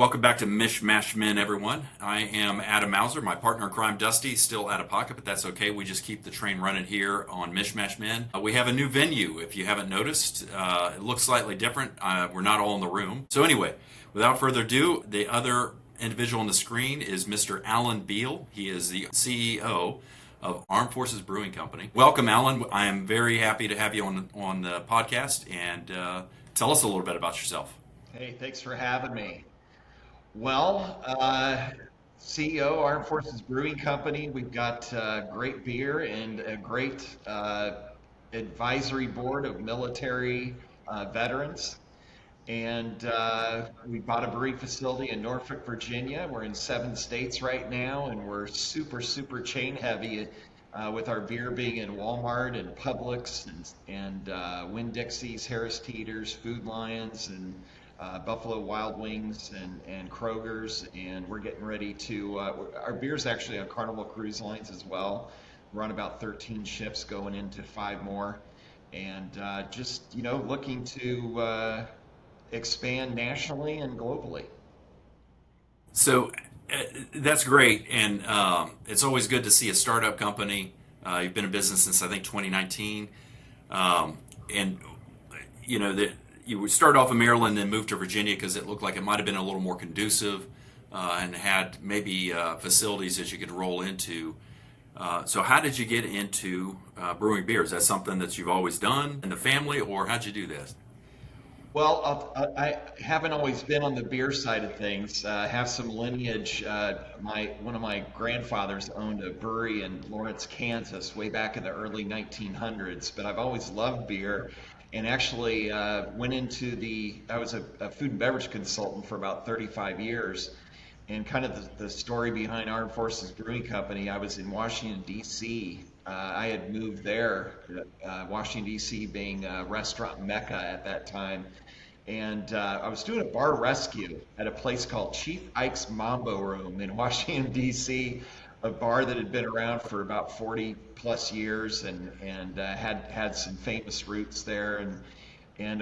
welcome back to Mish Men, everyone. I am Adam Mauser. My partner in crime, Dusty, still out of pocket, but that's okay. We just keep the train running here on Mish Men. We have a new venue, if you haven't noticed. It looks slightly different. We're not all in the room. So anyway, without further ado, the other individual on the screen is Mr. Alan Beal. He is the CEO of Armed Forces Brewing Company. Welcome, Alan. I am very happy to have you on the podcast, and tell us a little bit about yourself. Hey, thanks for having me. Well, CEO, Armed Forces Brewing Company. We've got great beer and a great advisory board of military veterans. And we bought a brewing facility in Norfolk, Virginia. We're in 7 states right now, and we're super chain heavy with our beer being in Walmart and Publix and Winn-Dixie's, Harris Teeter's, Food Lions, and Buffalo Wild Wings and Kroger's, and we're getting ready to, our beer's actually on Carnival Cruise Lines as well. We're on about 13 ships going into 5 more, and just, looking to expand nationally and globally. So that's great, and it's always good to see a startup company. You've been in business since I think 2019, and that you would start off in Maryland and move to Virginia because it looked like it might have been a little more conducive and had maybe facilities that you could roll into. So how did you get into brewing beer? Is that something that you've always done in the family, or how'd you do this? Well, I haven't always been on the beer side of things. I have some lineage. One of my grandfathers owned a brewery in Lawrence, Kansas, way back in the early 1900s. But I've always loved beer, and actually went into I was a food and beverage consultant for about 35 years. And kind of the story behind Armed Forces Brewing Company, I was in Washington, D.C. I had moved there, Washington, D.C. being a restaurant mecca at that time. And I was doing a bar rescue at a place called Chief Ike's Mambo Room in Washington, D.C., a bar that had been around for about 40 plus years and had some famous roots there. And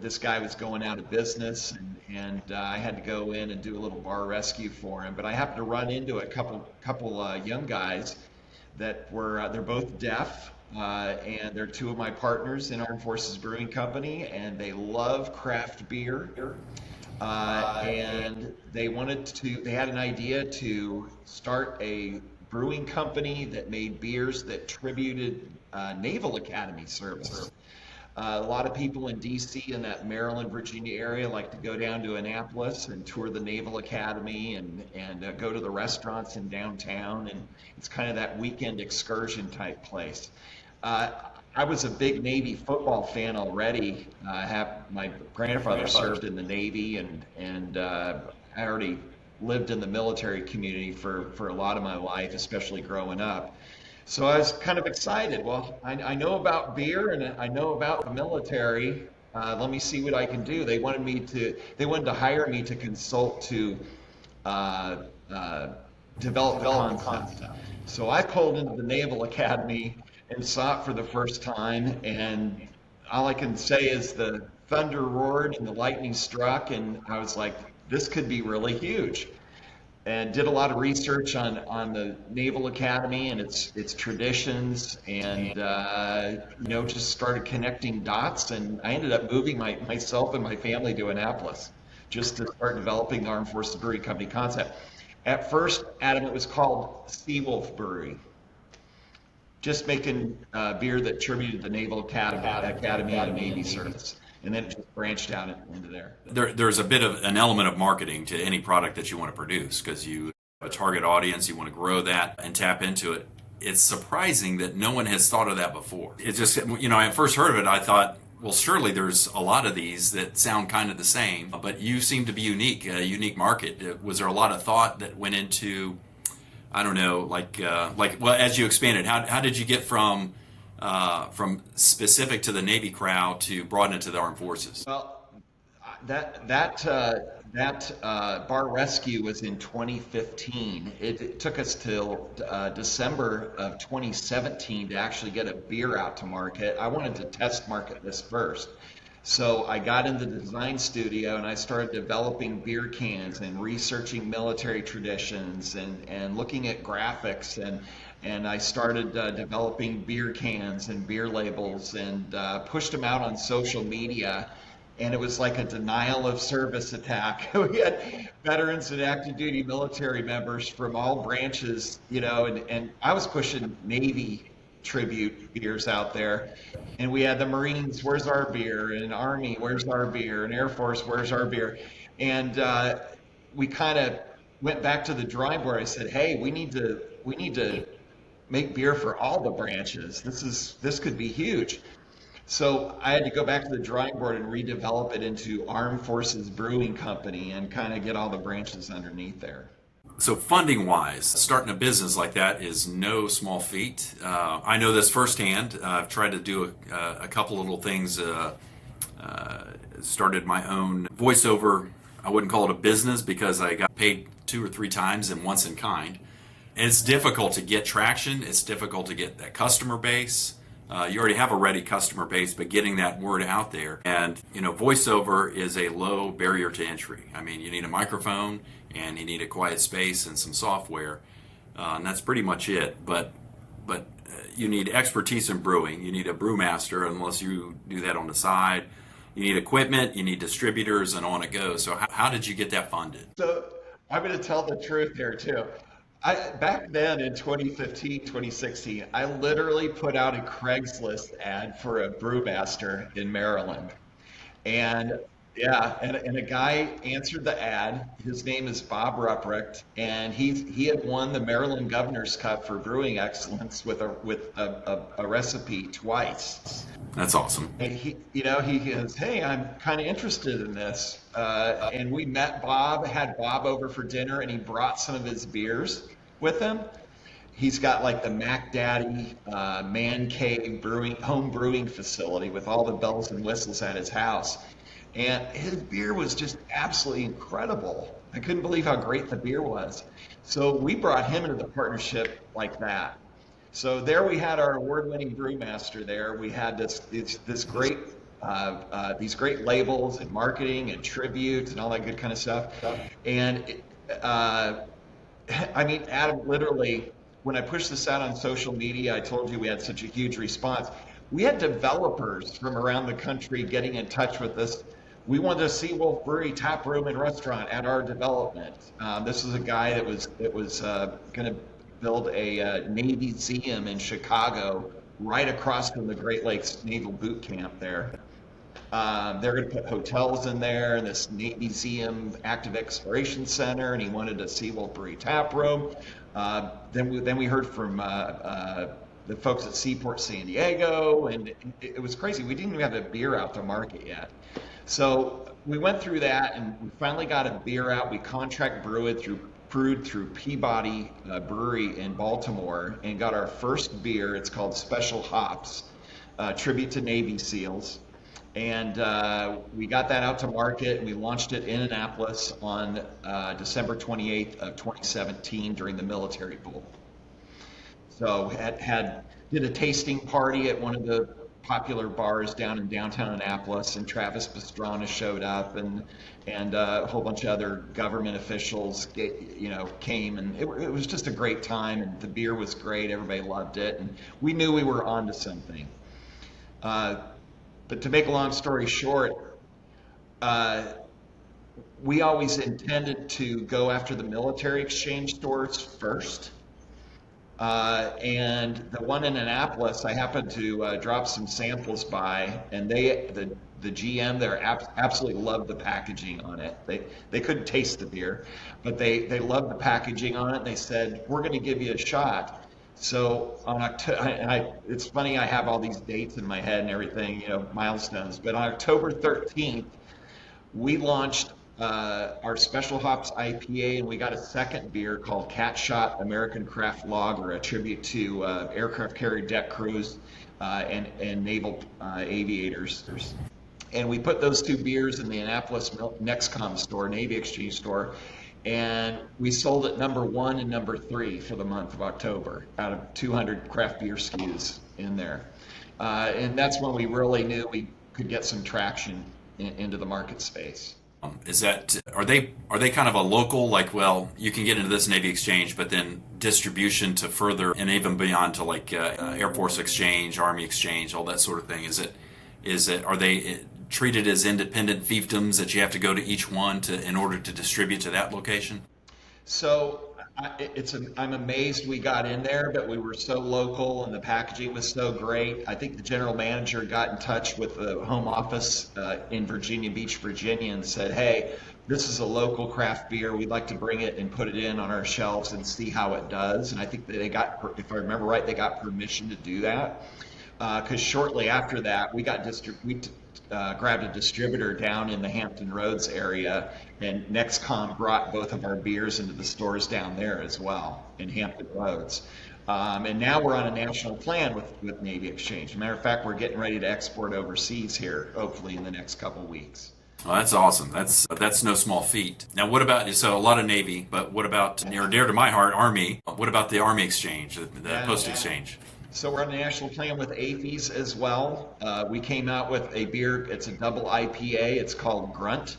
this guy was going out of business, and I had to go in and do a little bar rescue for him. But I happened to run into a couple young guys that they're both deaf, and they're 2 of my partners in Armed Forces Brewing Company, and they love craft beer. And they had an idea to start a brewing company that made beers that tributed Naval Academy service. A lot of people in DC and that Maryland, Virginia area like to go down to Annapolis and tour the Naval Academy and go to the restaurants in downtown, and it's kind of that weekend excursion type place. I was a big Navy football fan already. My grandfather served in the Navy, and I already lived in the military community for a lot of my life, especially growing up. So I was kind of excited. Well, I know about beer and I know about the military. Let me see what I can do. They wanted to hire me to consult to develop the concept. So I pulled into the Naval Academy and saw it for the first time, and all I can say is the thunder roared and the lightning struck, and I was like, this could be really huge. And did a lot of research on the Naval Academy and its traditions, and just started connecting dots, and I ended up moving myself and my family to Annapolis just to start developing the Armed Forces Brewing Company concept. At first, Adam, it was called Seawolf Brewery, just making beer that tributed the Naval Academy and Navy service. And then it just branched out into there. There's a bit of an element of marketing to any product that you want to produce because you have a target audience, you want to grow that and tap into it. It's surprising that no one has thought of that before. It's just, I first heard of it, I thought, well, surely there's a lot of these that sound kind of the same, but you seem to be unique, a unique market. Was there a lot of thought that went into, I don't know, well, as you expanded, how did you get from specific to the Navy crowd to broaden it to the Armed Forces? Well, that bar rescue was in 2015. It took us till December of 2017 to actually get a beer out to market. I wanted to test market this first. So I got into the design studio and I started developing beer cans and researching military traditions and looking at graphics and I started developing beer cans and beer labels and pushed them out on social media. And it was like a denial of service attack. We had veterans and active duty military members from all branches, and I was pushing Navy tribute beers out there. And we had the Marines, where's our beer? And Army, where's our beer? And Air Force, where's our beer? And we kind of went back to the drawing board. I said, hey, we need to make beer for all the branches. This could be huge. So I had to go back to the drawing board and redevelop it into Armed Forces Brewing Company and kind of get all the branches underneath there. So funding wise, starting a business like that is no small feat. I know this firsthand. I've tried to do a couple little things. Started my own voiceover. I wouldn't call it a business because I got paid 2 or 3 times and once in kind. And it's difficult to get traction. It's difficult to get that customer base. You already have a ready customer base, but getting that word out there. And, voiceover is a low barrier to entry. I mean, you need a microphone and you need a quiet space and some software. And that's pretty much it. But you need expertise in brewing. You need a brewmaster, unless you do that on the side. You need equipment, you need distributors, and on it goes. So how did you get that funded? So I'm going to tell the truth here too. Back then in 2015, 2016, I literally put out a Craigslist ad for a brewmaster in Maryland. And yeah, and a guy answered the ad. His name is Bob Ruprecht, and he had won the Maryland Governor's Cup for brewing excellence with a recipe twice. That's awesome. And he goes, hey, I'm kind of interested in this. And we met Bob, had Bob over for dinner, and he brought some of his beers with him. He's got like the Mac Daddy man cave home brewing facility with all the bells and whistles at his house. And his beer was just absolutely incredible. I couldn't believe how great the beer was. So we brought him into the partnership like that. So there we had our award-winning brewmaster there. We had this great these great labels and marketing and tribute and all that good kind of stuff. And I mean, Adam, literally, when I pushed this out on social media, I told you we had such a huge response. We had developers from around the country getting in touch with us. We wanted a Seawolf Brewery tap room and restaurant at our development. This is a guy that was going to build a Navy museum in Chicago, right across from the Great Lakes Naval Boot Camp there. They're going to put hotels in there and this Navy Museum Active Exploration Center, and he wanted a Seawolf Brewery tap room. Then we heard from the folks at Seaport San Diego, and it was crazy. We didn't even have a beer out to market yet. So we went through that, and we finally got a beer out. We contract brewed through Peabody Brewery in Baltimore, and got our first beer. It's called Special Hops, tribute to Navy SEALs. And we got that out to market, and we launched it in Annapolis on December 28th of 2017 during the Military Bowl. So did a tasting party at one of the popular bars down in downtown Annapolis, and Travis Pastrana showed up, and a whole bunch of other government officials came, and it was just a great time, and the beer was great. Everybody loved it, and we knew we were onto something. But to make a long story short, we always intended to go after the military exchange stores first. And the one in Annapolis, I happened to drop some samples by, and the GM there absolutely loved the packaging on it. They couldn't taste the beer, but they loved the packaging on it. They said, we're going to give you a shot. So on October, it's funny, I have all these dates in my head and everything, milestones. But on October 13th, we launched our Special Hops IPA, and we got a second beer called Cat Shot American Craft Lager, a tribute to aircraft carrier deck crews and naval aviators. And we put those 2 beers in the Annapolis Nexcom store, Navy Exchange store, and we sold at number 1 and number 3 for the month of October out of 200 craft beer SKUs in there. And that's when we really knew could get some traction into the market space. Is that are they kind of a local, like, well, you can get into this Navy exchange, but then distribution to further and even beyond to like Air Force exchange, Army exchange, all that sort of thing? Is it are they treated as independent fiefdoms that you have to go to each one to in order to distribute to that location? So I'm amazed we got in there, but we were so local and the packaging was so great. I think the general manager got in touch with the home office in Virginia Beach, Virginia, and said, "Hey, this is a local craft beer. We'd like to bring it and put it in on our shelves and see how it does." And I think that they got, if I remember right, they got permission to do that. Because shortly after that, grabbed a distributor down in the Hampton Roads area, and Nexcom brought both of our beers into the stores down there as well in Hampton Roads. And now we're on a national plan with Navy Exchange. As a matter of fact, we're getting ready to export overseas here, hopefully in the next couple weeks. Well, that's awesome. That's no small feat. Now, what about so a lot of Navy, but what about near and dear to my heart, Army? What about the Army exchange, the post exchange? So we're on a national plan with AFES as well. We came out with a beer. It's a double IPA. It's called Grunt.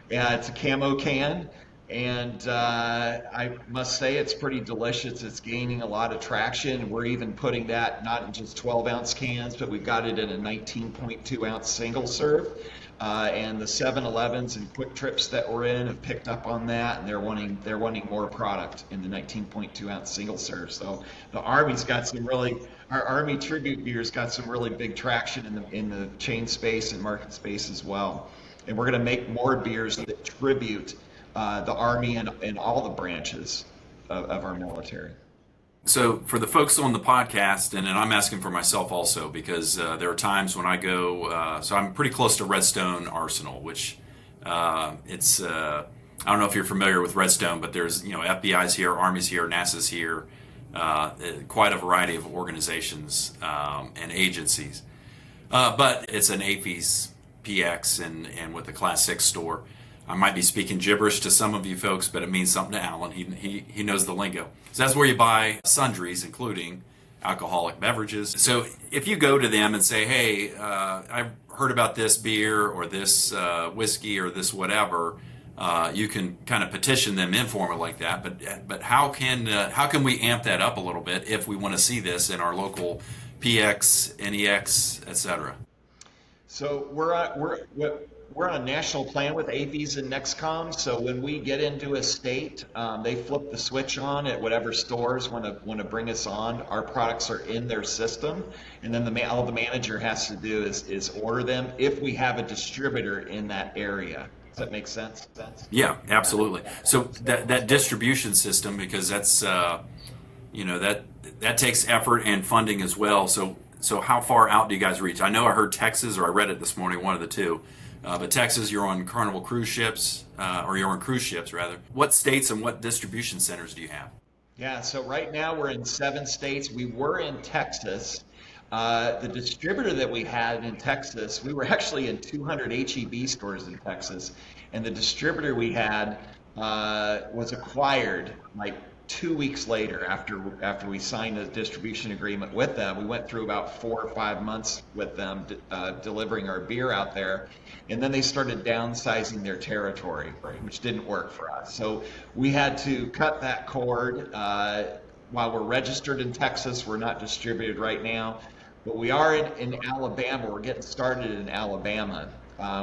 Yeah, it's a camo can, and I must say it's pretty delicious. It's gaining a lot of traction. We're even putting that not in just 12-ounce cans, but we've got it in a 19.2-ounce single serve. And the 7-Elevens and Quick Trips that we're in have picked up on that, and they're wanting more product in the 19.2-ounce single serve. So the Army's got our Army tribute beers got some really big traction in the chain space and market space as well. And we're going to make more beers that tribute the Army and all the branches of our military. So for the folks on the podcast, and I'm asking for myself also, because there are times when I go, so I'm pretty close to Redstone Arsenal, which it's, I don't know if you're familiar with Redstone, but there's, FBI's here, Army's here, NASA's here, quite a variety of organizations and agencies. But it's an AFES PX and with a Class 6 store. I might be speaking gibberish to some of you folks, but it means something to Alan. He knows the lingo. So that's where you buy sundries, including alcoholic beverages. So if you go to them and say, "Hey, I've heard about this beer or this whiskey or this whatever," you can kind of petition them informally like that. But how can we amp that up a little bit if we want to see this in our local PX, NEX, etc.? So we're on a national plan with AFES and Nexcom. So when we get into a state, they flip the switch on at whatever stores want to bring us on. Our products are in their system, and then all the manager has to do is order them if we have a distributor in that area. Does that make sense? Yeah, absolutely. So that distribution system, because that's that takes effort and funding as well. So how far out do you guys reach? I know I heard Texas, or I read it this morning, one of the two. But Texas, you're on Carnival cruise ships, or you're on cruise ships rather. What states and what distribution centers do you have? Yeah, so right now we're in 7 states. We were in Texas. The distributor that we had in Texas, we were actually in 200 HEB stores in Texas, and the distributor we had was acquired like 2 weeks later after we signed a distribution agreement with them. We went through about 4 or 5 months with them delivering our beer out there, and then they started downsizing their territory, which didn't work for us. So we had to cut that cord. While we're registered in Texas, we're not distributed right now, but we are in Alabama. We're getting started in Alabama.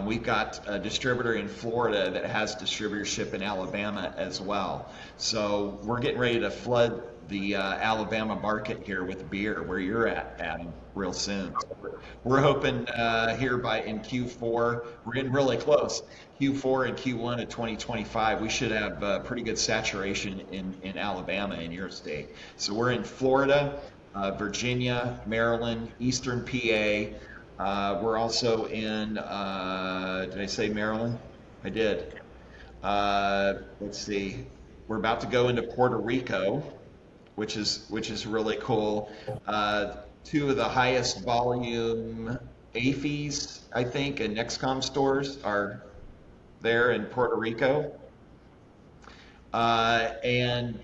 We've got a distributor in Florida that has distributorship in Alabama as well. So we're getting ready to flood the Alabama market here with beer where you're at, Adam, real soon. So we're hoping here in Q4, we're getting really close. Q4 and Q1 of 2025, we should have pretty good saturation in Alabama in your state. So we're in Florida, Virginia, Maryland, Eastern PA. We're also in, did I say Maryland? I did. Let's see. We're about to go into Puerto Rico, which is really cool. 2 of the highest volume AFES, I think, and Nexcom stores are there in Puerto Rico. And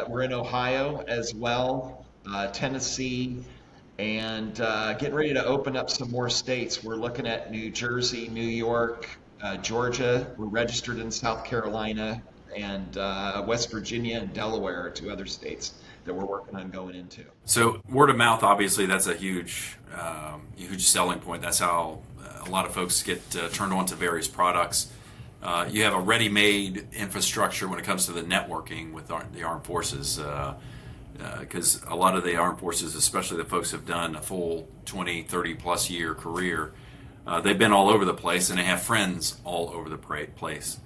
we're in Ohio as well, Tennessee, and getting ready to open up some more states. We're looking at New Jersey, New York, Georgia. We're registered in South Carolina, and West Virginia and Delaware are two other states that we're working on going into. So word of mouth, obviously, that's a huge selling point. That's how a lot of folks get turned on to various products. You have a ready-made infrastructure when it comes to the networking with the armed forces, because a lot of the armed forces, especially the folks who have done a full 20, 30 plus year career, they've been all over the place and they have friends all over the place.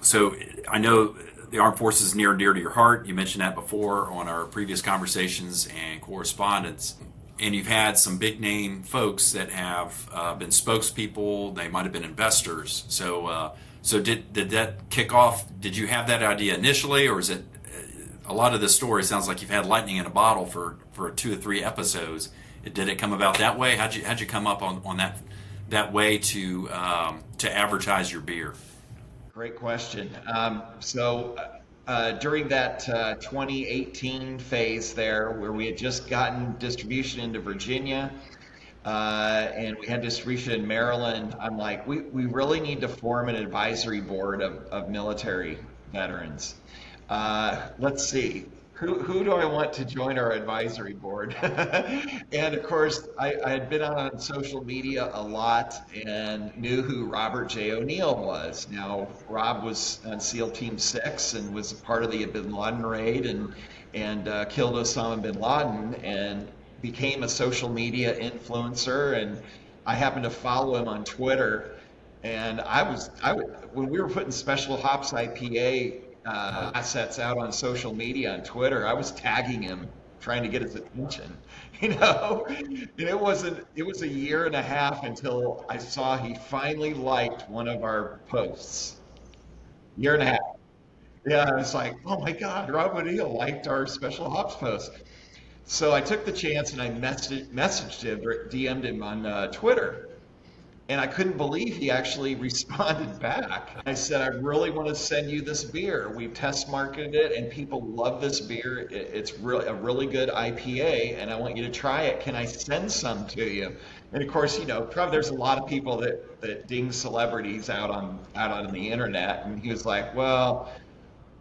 So I know the armed forces is near and dear to your heart. You mentioned that before on our previous conversations and correspondence. And you've had some big name folks that have been spokespeople. They might have been investors. So did that kick off? Did you have that idea initially, or is it a lot of this story sounds like you've had lightning in a bottle for 2 or 3 episodes? Did it come about that way? How'd you come up on that way to advertise your beer? Great question. During that 2018 phase there, where we had just gotten distribution into Virginia, and we had distribution in Maryland, I'm like, we really need to form an advisory board of military veterans. Let's see. Who do I want to join our advisory board? And of course, I had been on social media a lot and knew who Robert J. O'Neill was. Now, Rob was on SEAL Team 6 and was a part of the Bin Laden raid and killed Osama bin Laden and became a social media influencer. And I happened to follow him on Twitter. And when we were putting Special Hops IPA assets out on social media on Twitter, I was tagging him, trying to get his attention. And it was a year and a half until I saw he finally liked one of our posts. Year and a half. Yeah, I was like, oh my God, Rob O'Neill liked our Special Hops post. So I took the chance and I messaged him, or DM'd him on Twitter. And I couldn't believe he actually responded back. I said, I really want to send you this beer. We've test marketed it and people love this beer. It's really a really good IPA and I want you to try it. Can I send some to you? And of course, probably there's a lot of people that ding celebrities out on the internet. And he was like, well,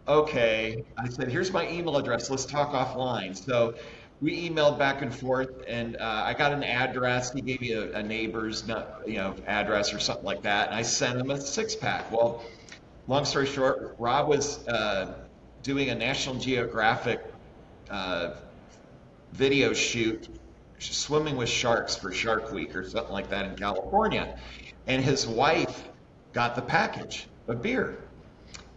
okay. I said, here's my email address. Let's talk offline. So we emailed back and forth, and I got an address. He gave me a neighbor's, address or something like that, and I sent him a 6-pack. Well, long story short, Rob was doing a National Geographic video shoot, swimming with sharks for Shark Week or something like that in California, and his wife got the package of beer,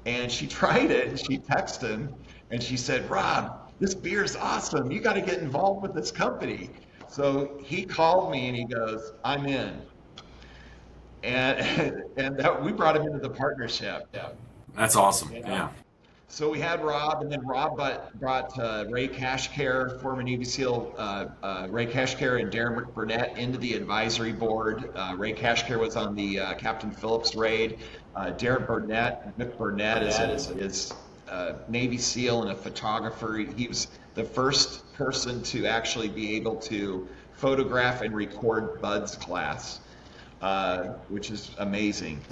and she tried it, and she texted him, and she said, Rob, this beer is awesome. You got to get involved with this company. So he called me and he goes, I'm in. And we brought him into the partnership. Yeah. That's awesome. Yeah. So we had Rob, and then Rob brought Ray Cashcare, former Navy SEAL Ray Cashcare and Darren McBurnett into the advisory board. Ray Cashcare was on the Captain Phillips raid. Darren McBurnett is Navy SEAL and a photographer. He was the first person to actually be able to photograph and record Bud's class, which is amazing.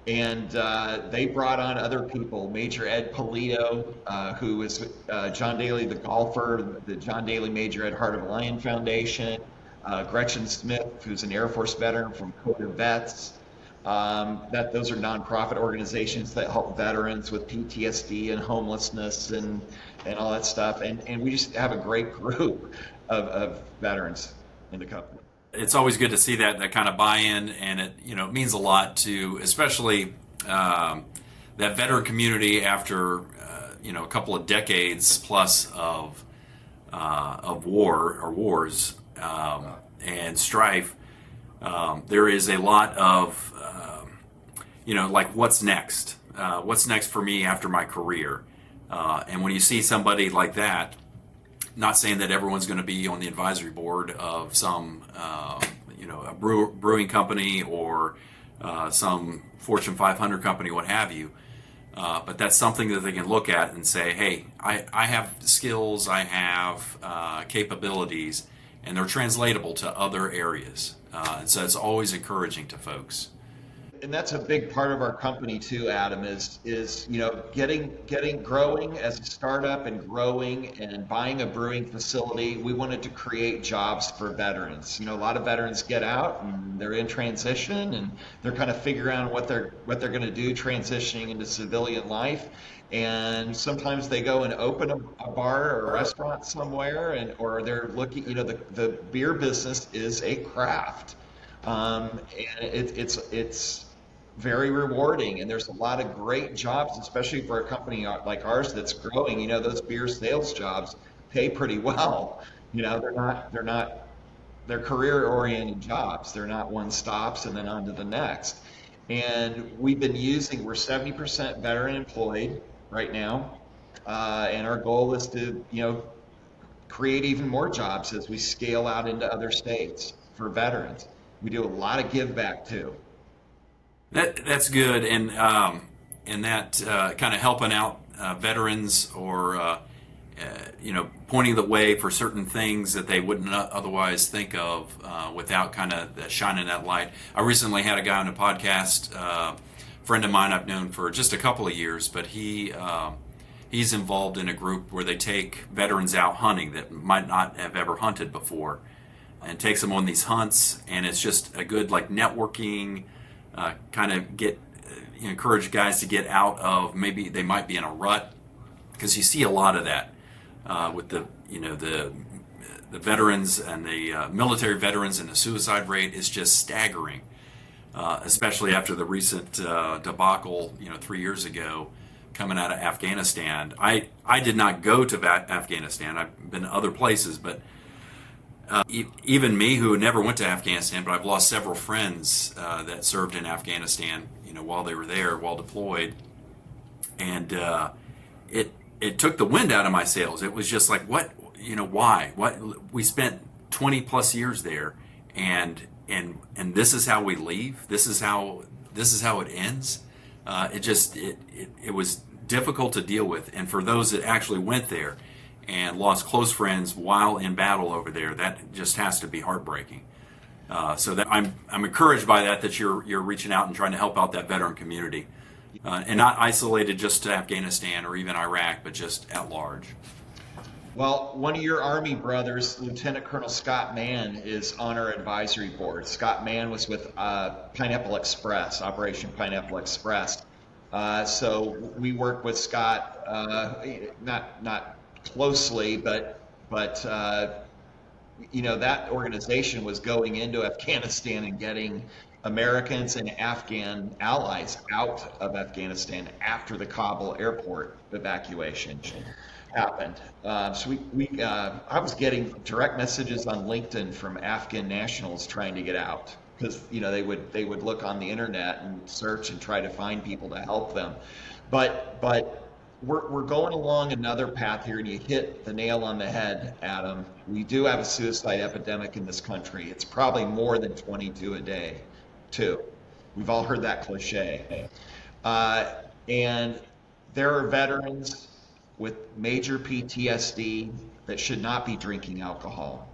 And they brought on other people, Major Ed Polito, who is John Daly the golfer, the John Daly Major Ed Heart of a Lion Foundation, Gretchen Smith, who's an Air Force veteran from Coda Vets. Those are nonprofit organizations that help veterans with PTSD and homelessness and all that stuff. And we just have a great group of veterans in the company. It's always good to see that kind of buy-in, and it means a lot to, especially that veteran community after a couple of decades plus of war or wars and strife. There is a lot of like what's next? What's next for me after my career? And when you see somebody like that, not saying that everyone's going to be on the advisory board of some, a brewing company or some Fortune 500 company, what have you. But that's something that they can look at and say, hey, I have skills, I have capabilities, and they're translatable to other areas. And so it's always encouraging to folks. And that's a big part of our company too, Adam, is getting growing as a startup and growing and buying a brewing facility. We wanted to create jobs for veterans. A lot of veterans get out and they're in transition and they're kind of figuring out what they're going to do transitioning into civilian life. And sometimes they go and open a bar or a restaurant somewhere, or they're looking. The beer business is a craft, and it's very rewarding, and there's a lot of great jobs, especially for a company like ours that's growing. Those beer sales jobs pay pretty well. They're career oriented jobs. They're not one stops and then on to the next. And we're 70% veteran employed right now, and our goal is to create even more jobs as we scale out into other states for veterans. We do a lot of give back too. That's good, and that kind of helping out veterans, or pointing the way for certain things that they wouldn't otherwise think of without kind of shining that light. I recently had a guy on a podcast, friend of mine I've known for just a couple of years, but he's involved in a group where they take veterans out hunting that might not have ever hunted before, and takes them on these hunts, and it's just a good like networking. Kind of encourage guys to get out of, maybe they might be in a rut, because you see a lot of that with the veterans and the military veterans, and the suicide rate is just staggering, especially after the recent debacle 3 years ago coming out of Afghanistan. I did not go to Afghanistan. I've been to other places, but even me, who never went to Afghanistan, but I've lost several friends that served in Afghanistan, while they were there, while deployed, and it took the wind out of my sails. It was just like, why? What? We spent 20 plus years there, and this is how we leave. This is how it ends. It was difficult to deal with, and for those that actually went there and lost close friends while in battle over there, that just has to be heartbreaking. So that I'm encouraged by that you're reaching out and trying to help out that veteran community, and not isolated just to Afghanistan or even Iraq, but just at large. Well, one of your Army brothers, Lieutenant Colonel Scott Mann, is on our advisory board. Scott Mann was with Pineapple Express, Operation Pineapple Express. So we work with Scott, not closely, but that organization was going into Afghanistan and getting Americans and Afghan allies out of Afghanistan after the Kabul airport evacuation happened. So I was getting direct messages on LinkedIn from Afghan nationals trying to get out, because they would look on the internet and search and try to find people to help them, but we're going along another path here, and you hit the nail on the head, Adam. We do have a suicide epidemic in this country. It's probably more than 22 a day, too. We've all heard that cliche. And there are veterans with major PTSD that should not be drinking alcohol.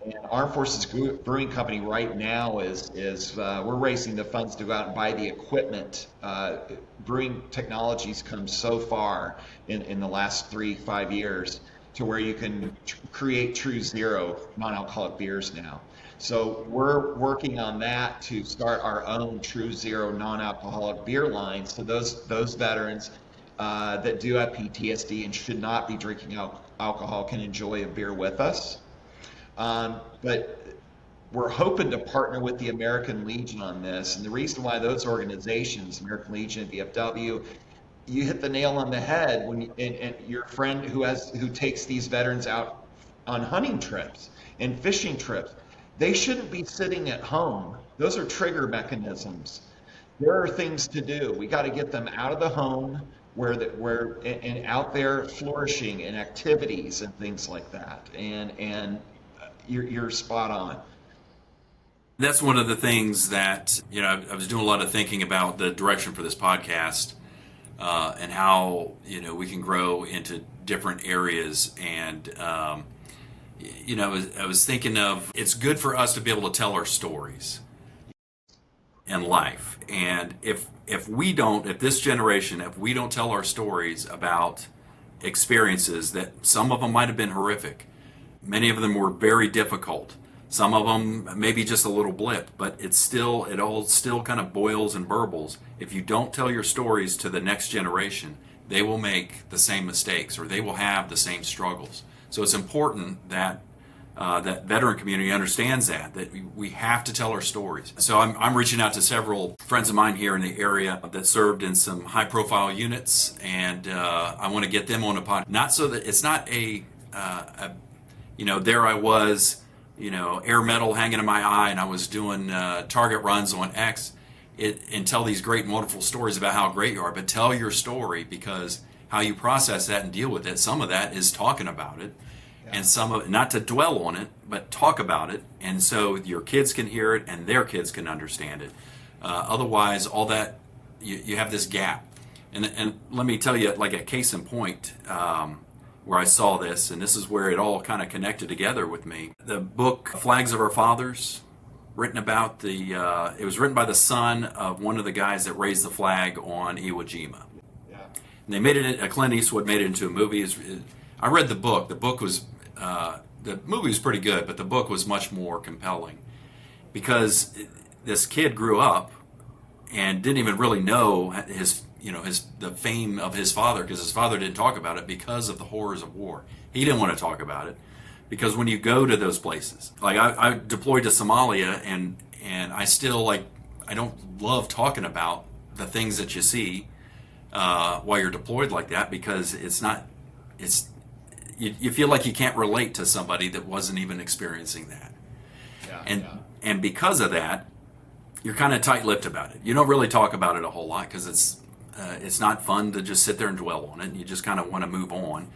And Armed Forces Brewing Company right now is we're raising the funds to go out and buy the equipment. Brewing technology's come so far in the last 3-5 years to where you can create true zero non-alcoholic beers now. So we're working on that to start our own true zero non-alcoholic beer line. So those veterans that do have PTSD and should not be drinking alcohol can enjoy a beer with us. But we're hoping to partner with the American Legion on this. And the reason why those organizations, American Legion, VFW, you hit the nail on the head and your friend who takes these veterans out on hunting trips and fishing trips, they shouldn't be sitting at home. Those are trigger mechanisms. There are things to do. We got to get them out of the home and out there flourishing in activities and things like that. And you're spot on. That's one of the things that I was doing a lot of thinking about the direction for this podcast, and how we can grow into different areas. And I was thinking of, it's good for us to be able to tell our stories in life. And if this generation, if we don't tell our stories about experiences that some of them might have been horrific, many of them were very difficult, some of them maybe just a little blip, but it all still kind of boils and burbles. If you don't tell your stories to the next generation, they will make the same mistakes, or they will have the same struggles. So it's important that that veteran community understands that we have to tell our stories. So I'm reaching out to several friends of mine here in the area that served in some high-profile units, and I want to get them on a pod. Not so that it's not there I was, air metal hanging in my eye, and I was doing target runs on X, and tell these great and wonderful stories about how great you are. But tell your story, because how you process that and deal with it, some of that is talking about it. And some of it, not to dwell on it, but talk about it, and so your kids can hear it and their kids can understand it. Otherwise, all that you have this gap. And let me tell you, like a case in point, where I saw this, and this is where it all kind of connected together with me. The book Flags of Our Fathers, written about it was written by the son of one of the guys that raised the flag on Iwo Jima. Yeah. And they made it. Clint Eastwood made it into a movie. I read the book. The book was. The movie was pretty good, but the book was much more compelling, because this kid grew up and didn't even really know the fame of his father, because his father didn't talk about it because of the horrors of war. He didn't want to talk about it, because when you go to those places, like I deployed to Somalia, and I still I don't love talking about the things that you see while you're deployed like that, because you feel like you can't relate to somebody that wasn't even experiencing that. And because of that, you're kind of tight-lipped about it. You don't really talk about it a whole lot, because it's not fun to just sit there and dwell on it. You just kind of want to move on.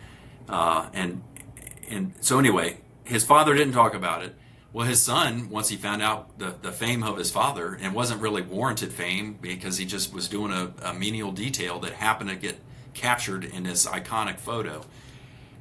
And so anyway, his father didn't talk about it. Well, his son, once he found out the fame of his father, and it wasn't really warranted fame, because he just was doing a menial detail that happened to get captured in this iconic photo.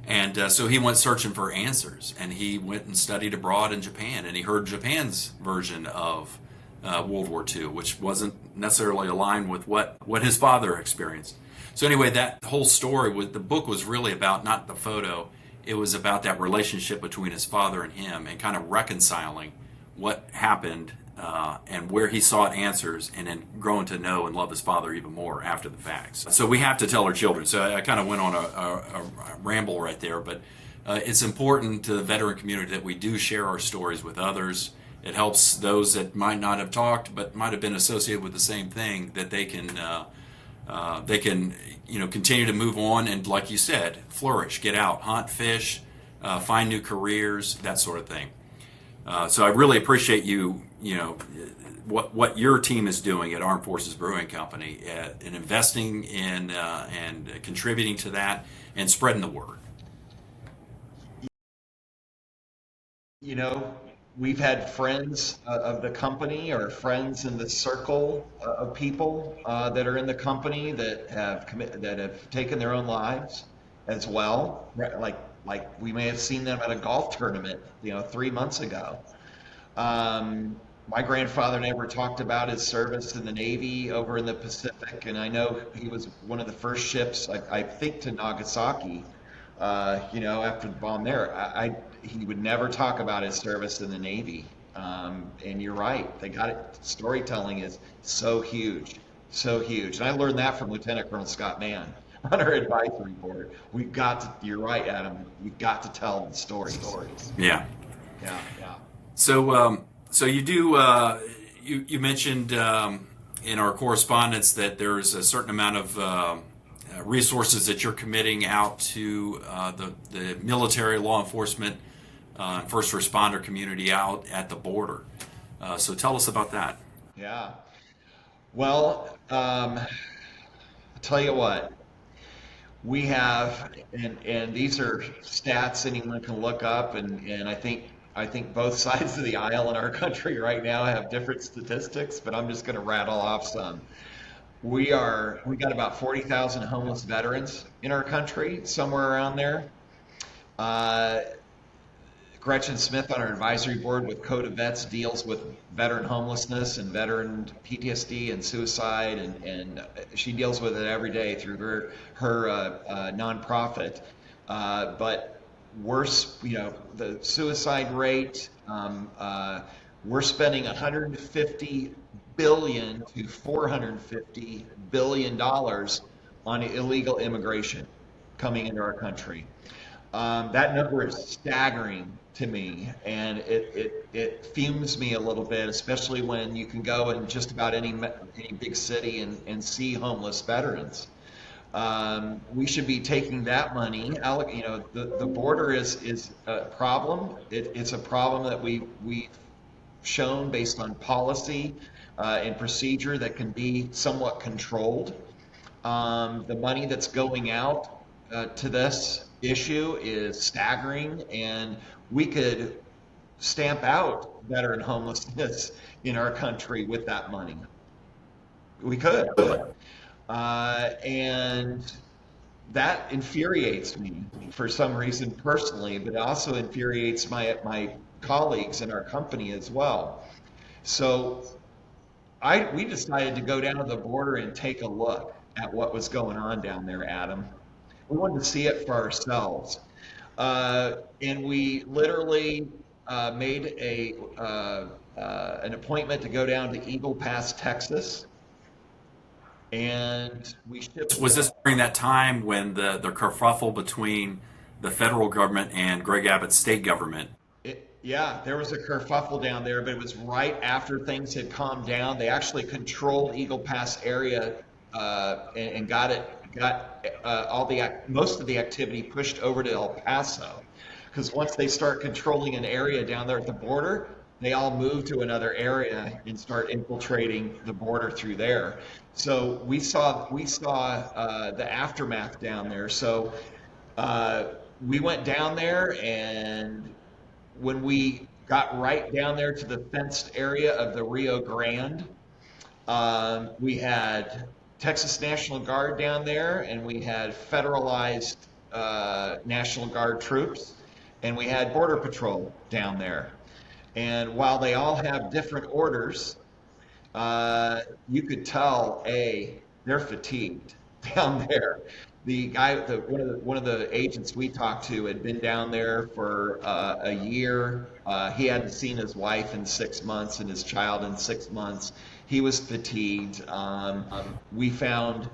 And so he went searching for answers, and he went and studied abroad in Japan, and he heard Japan's version of World War II, which wasn't necessarily aligned with what his father experienced. So anyway, that whole story, the book was really about not the photo, it was about that relationship between his father and him, and kind of reconciling what happened and where he sought answers, and then growing to know and love his father even more after the facts. So we have to tell our children. So I kind of went on a ramble right there, but it's important to the veteran community that we do share our stories with others. It helps those that might not have talked but might have been associated with the same thing, that they can continue to move on and, like you said, flourish, get out, hunt, fish, find new careers, that sort of thing. So I really appreciate what your team is doing at Armed Forces Brewing Company, in investing in and contributing to that and spreading the word. We've had friends of the company, or friends in the circle of people that are in the company that have taken their own lives as well. Like we may have seen them at a golf tournament, 3 months ago. My grandfather never talked about his service in the Navy over in the Pacific, and I know he was one of the first ships, I think, to Nagasaki. After the bomb there, he would never talk about his service in the Navy. And you're right, they got it. Storytelling is so huge, so huge. And I learned that from Lieutenant Colonel Scott Mann on our advisory board. You're right, Adam. We've got to tell the stories. Yeah. Yeah. So you do. You mentioned in our correspondence that there's a certain amount of resources that you're committing out to the military, law enforcement, first responder community out at the border. So tell us about that. Yeah. Well, I'll tell you what. We have, and these are stats anyone can look up, and I think both sides of the aisle in our country right now have different statistics, but I'm just going to rattle off some. We got about 40,000 homeless veterans in our country, somewhere around there. Uh, Gretchen Smith on our advisory board with Code of Vets deals with veteran homelessness and veteran PTSD and suicide, and she deals with it every day through her nonprofit. But worse, the suicide rate. We're spending 150 billion to 450 billion dollars on illegal immigration coming into our country. That number is staggering to me, and it fumes me a little bit, especially when you can go in just about any big city and see homeless veterans. We should be taking that money. The border is a problem. It's a problem that we've shown based on policy and procedure that can be somewhat controlled. The money that's going out to this issue is staggering, and we could stamp out veteran homelessness in our country with that money. We could. And that infuriates me for some reason personally, but it also infuriates my colleagues in our company as well. So we decided to go down to the border and take a look at what was going on down there, Adam. We wanted to see it for ourselves. And we literally made an appointment to go down to Eagle Pass, Texas. And we shipped. Was this during that time when the kerfuffle between the federal government and Greg Abbott's state government? Yeah, there was a kerfuffle down there, but it was right after things had calmed down. They actually controlled Eagle Pass area and got most of the activity pushed over to El Paso. Because once they start controlling an area down there at the border, they all move to another area and start infiltrating the border through there. So we saw the aftermath down there. So we went down there, and when we got right down there to the fenced area of the Rio Grande, we had Texas National Guard down there, and we had federalized National Guard troops, and we had Border Patrol down there. And while they all have different orders, you could tell, they're fatigued down there. The guy, one of the agents we talked to had been down there for a year. He hadn't seen his wife in 6 months and his child in 6 months. He was fatigued. We found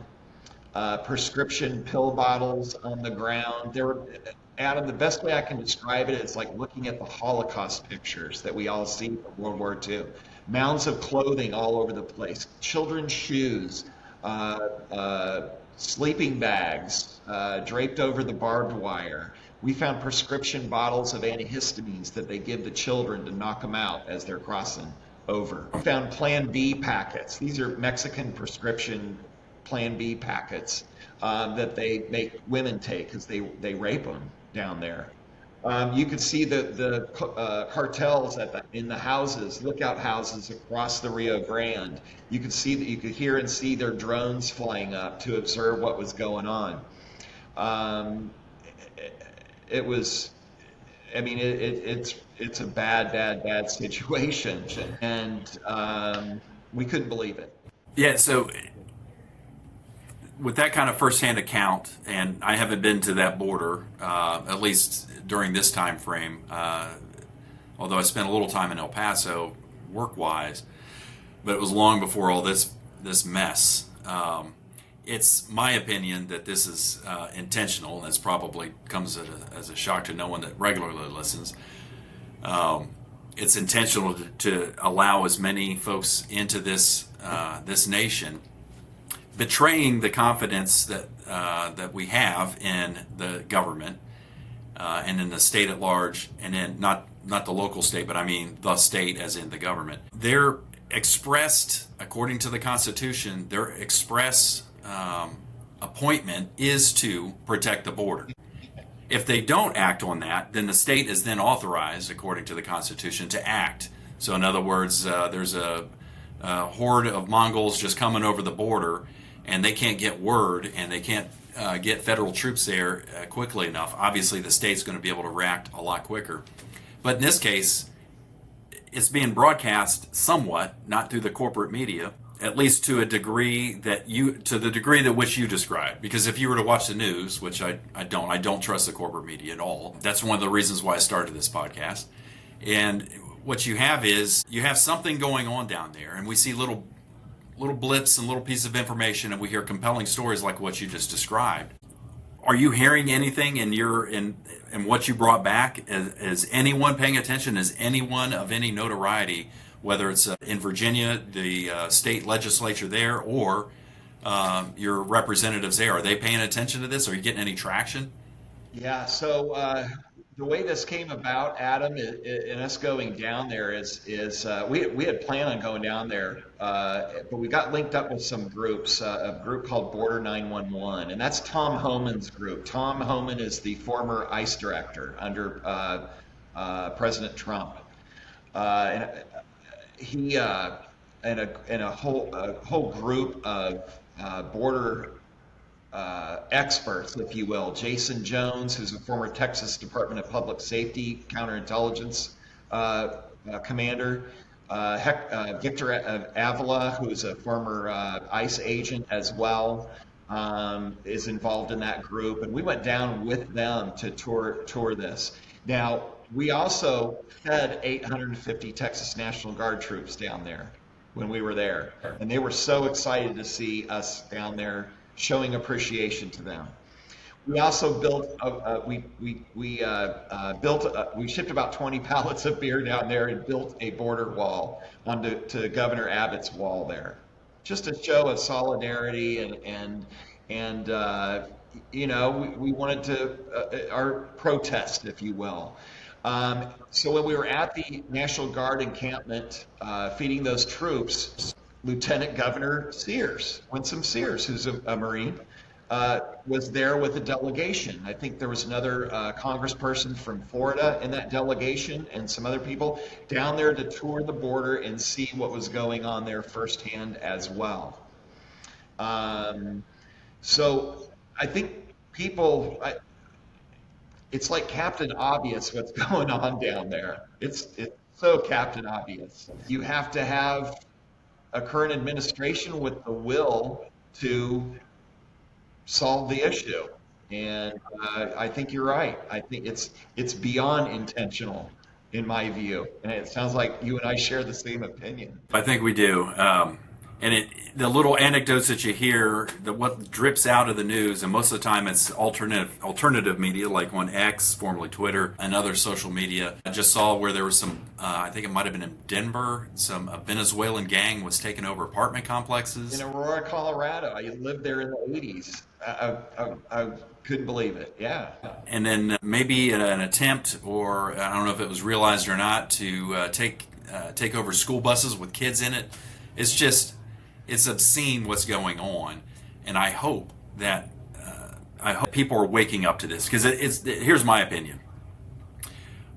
prescription pill bottles on the ground. Adam, the best way I can describe it is like looking at the Holocaust pictures that we all see from World War II. Mounds of clothing all over the place, children's shoes, sleeping bags draped over the barbed wire. We found prescription bottles of antihistamines that they give the children to knock them out as they're crossing over. We found Plan B packets. These are Mexican prescription Plan B packets that they make women take because they rape them down there. You could see the cartels in the houses, lookout houses across the Rio Grande. You could hear and see their drones flying up to observe what was going on. It's a bad situation, and we couldn't believe it. Yeah, so with that kind of firsthand account, and I haven't been to that border, at least during this time frame, although I spent a little time in El Paso work-wise, but it was long before all this mess. It's my opinion that this is intentional, and this probably comes as a shock to no one that regularly listens. It's intentional to allow as many folks into this nation, betraying the confidence that we have in the government and in the state at large, and in not the local state, but I mean the state as in the government. Their expressed, according to the Constitution, their express appointment is to protect the border. If they don't act on that, then the state is then authorized, according to the Constitution, to act. So in other words, there's a horde of Mongols just coming over the border, and they can't get word and they can't get federal troops there quickly enough, obviously the state's going to be able to react a lot quicker. But in this case, it's being broadcast somewhat, not through the corporate media, at least to a degree to the degree that which you described. Because if you were to watch the news, which I don't trust the corporate media at all. That's one of the reasons why I started this podcast. And what you have is you have something going on down there, and we see little blips and little pieces of information, and we hear compelling stories like what you just described. Are you hearing anything in what you brought back? Is anyone paying attention? Is anyone of any notoriety, whether it's in Virginia, the state legislature there, or your representatives there, are they paying attention to this? Are you getting any traction? Yeah, so the way this came about, Adam, and us going down there is we had planned on going down there, but we got linked up with some groups, a group called Border 911, and that's Tom Homan's group. Tom Homan is the former ICE director under President Trump, and he and a whole group of border experts, if you will. Jason Jones, who's a former Texas Department of Public Safety counterintelligence commander. Victor Avila, who's a former ICE agent as well, is involved in that group. And we went down with them to tour this. Now, we also fed 850 Texas National Guard troops down there when we were there. And they were so excited to see us down there, showing appreciation to them. We also built we shipped about 20 pallets of beer down there and built a border wall to Governor Abbott's wall there, just a show of solidarity and we wanted to our protest, if you will. So when we were at the National Guard encampment feeding those troops, Lieutenant Governor Winsome Sears, who's a Marine, was there with a delegation. I think there was another congressperson from Florida in that delegation and some other people down there to tour the border and see what was going on there firsthand as well. So I think it's like Captain Obvious what's going on down there. It's so Captain Obvious. You have to have a current administration with the will to solve the issue. And I think you're right. I think it's beyond intentional, in my view. And it sounds like you and I share the same opinion. I think we do. And the little anecdotes that you hear, what drips out of the news, and most of the time it's alternative media, like on X, formerly Twitter, and other social media. I just saw where there was some, I think it might have been in Denver, some Venezuelan gang was taking over apartment complexes. In Aurora, Colorado. I lived there in the 80s. I couldn't believe it. Yeah. And then maybe an attempt, or I don't know if it was realized or not, to take over school buses with kids in it. It's obscene what's going on, and I hope that people are waking up to this, because here's my opinion.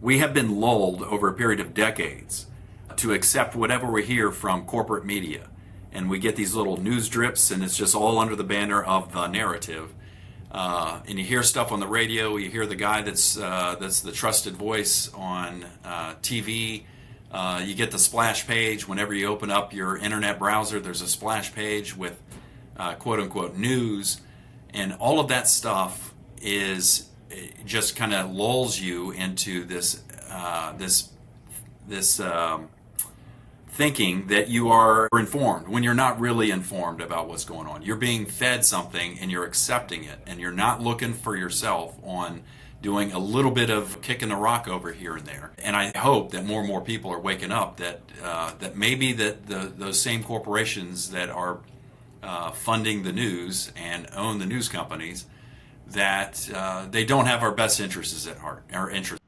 We have been lulled over a period of decades to accept whatever we hear from corporate media, and we get these little news drips, and it's just all under the banner of the narrative. And you hear stuff on the radio, you hear the guy that's the trusted voice on TV. You get the splash page whenever you open up your internet browser. There's a splash page with quote unquote news, and all of that stuff is just kind of lulls you into this thinking that you are informed when you're not really informed about what's going on. You're being fed something and you're accepting it, and you're not looking for yourself on doing a little bit of kicking the rock over here and there. And I hope that more and more people are waking up that maybe those same corporations that are funding the news and own the news companies, that they don't have our best interests at heart. Our interests.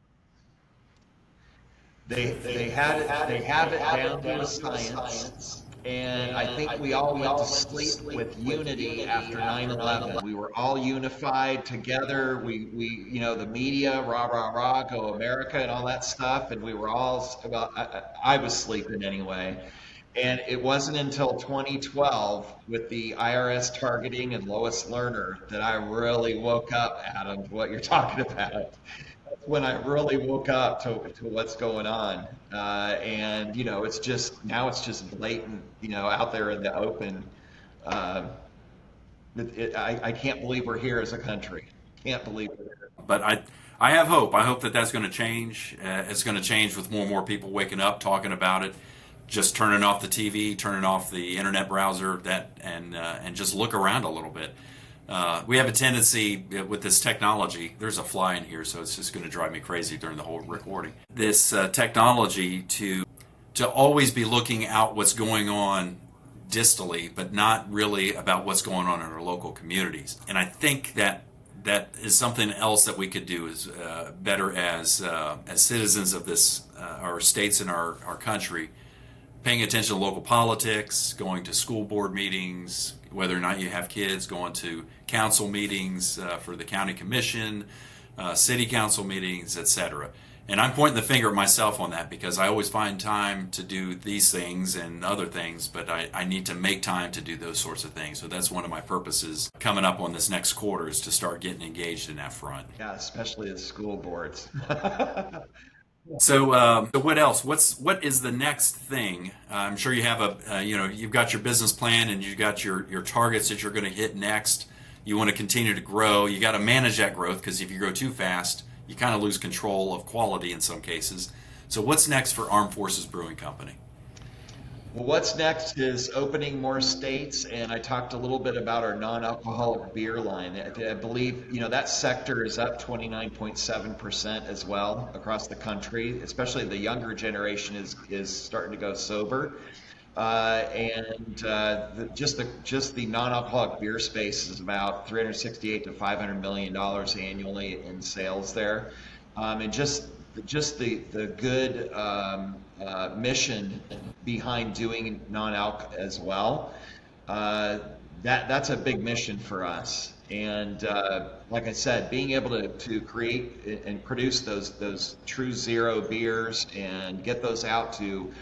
They have it down to a science. And I think we all went to sleep with unity after 9/11. We were all unified together. We the media, rah, rah, rah, go America and all that stuff. And we were all, I was sleeping anyway. And it wasn't until 2012 with the IRS targeting and Lois Lerner that I really woke up, Adam, to what you're talking about. That's when I really woke up to what's going on. And, it's just, now it's just blatant, out there in the open. Uh, I can't believe we're here as a country. Can't believe we're here. But I have hope. I hope that that's going to change. It's going to change with more and more people waking up, talking about it, just turning off the TV, turning off the internet browser, and just look around a little bit. We have a tendency with this technology. There's a fly in here, so it's just going to drive me crazy during the whole recording. This technology to always be looking out what's going on distally, but not really about what's going on in our local communities. And I think that is something else that we could do is better as citizens of this our states and our country, paying attention to local politics, going to school board meetings, whether or not you have kids, going to council meetings for the county commission, city council meetings, etc. And I'm pointing the finger at myself on that because I always find time to do these things and other things, but I need to make time to do those sorts of things. So that's one of my purposes coming up on this next quarter is to start getting engaged in that front. Yeah, especially the school boards. So what else? What is the next thing? I'm sure you have you've got your business plan and you've got your targets that you're going to hit next. You want to continue to grow. You got to manage that growth because if you grow too fast, you kind of lose control of quality in some cases. So what's next for Armed Forces Brewing Company? Well, what's next is opening more states, and I talked a little bit about our non-alcoholic beer line. I believe, that sector is up 29.7% as well across the country, especially the younger generation is starting to go sober. Just the non-alcoholic beer space is about 368 to 500 million dollars annually in sales there, and just the good mission behind doing non-alc as well. That's a big mission for us, and like I said, being able to create and produce those true zero beers and get those out to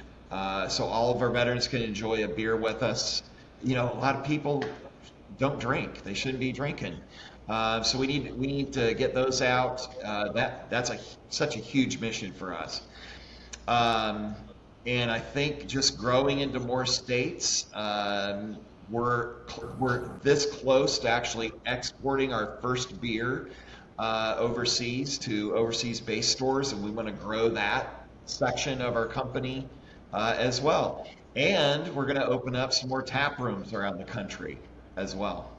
so all of our veterans can enjoy a beer with us. A lot of people don't drink; they shouldn't be drinking. So we need to get those out. That's such a huge mission for us. And I think just growing into more states, we're this close to actually exporting our first beer overseas to overseas-based stores, and we want to grow that section of our company as well. And we're going to open up some more tap rooms around the country as well.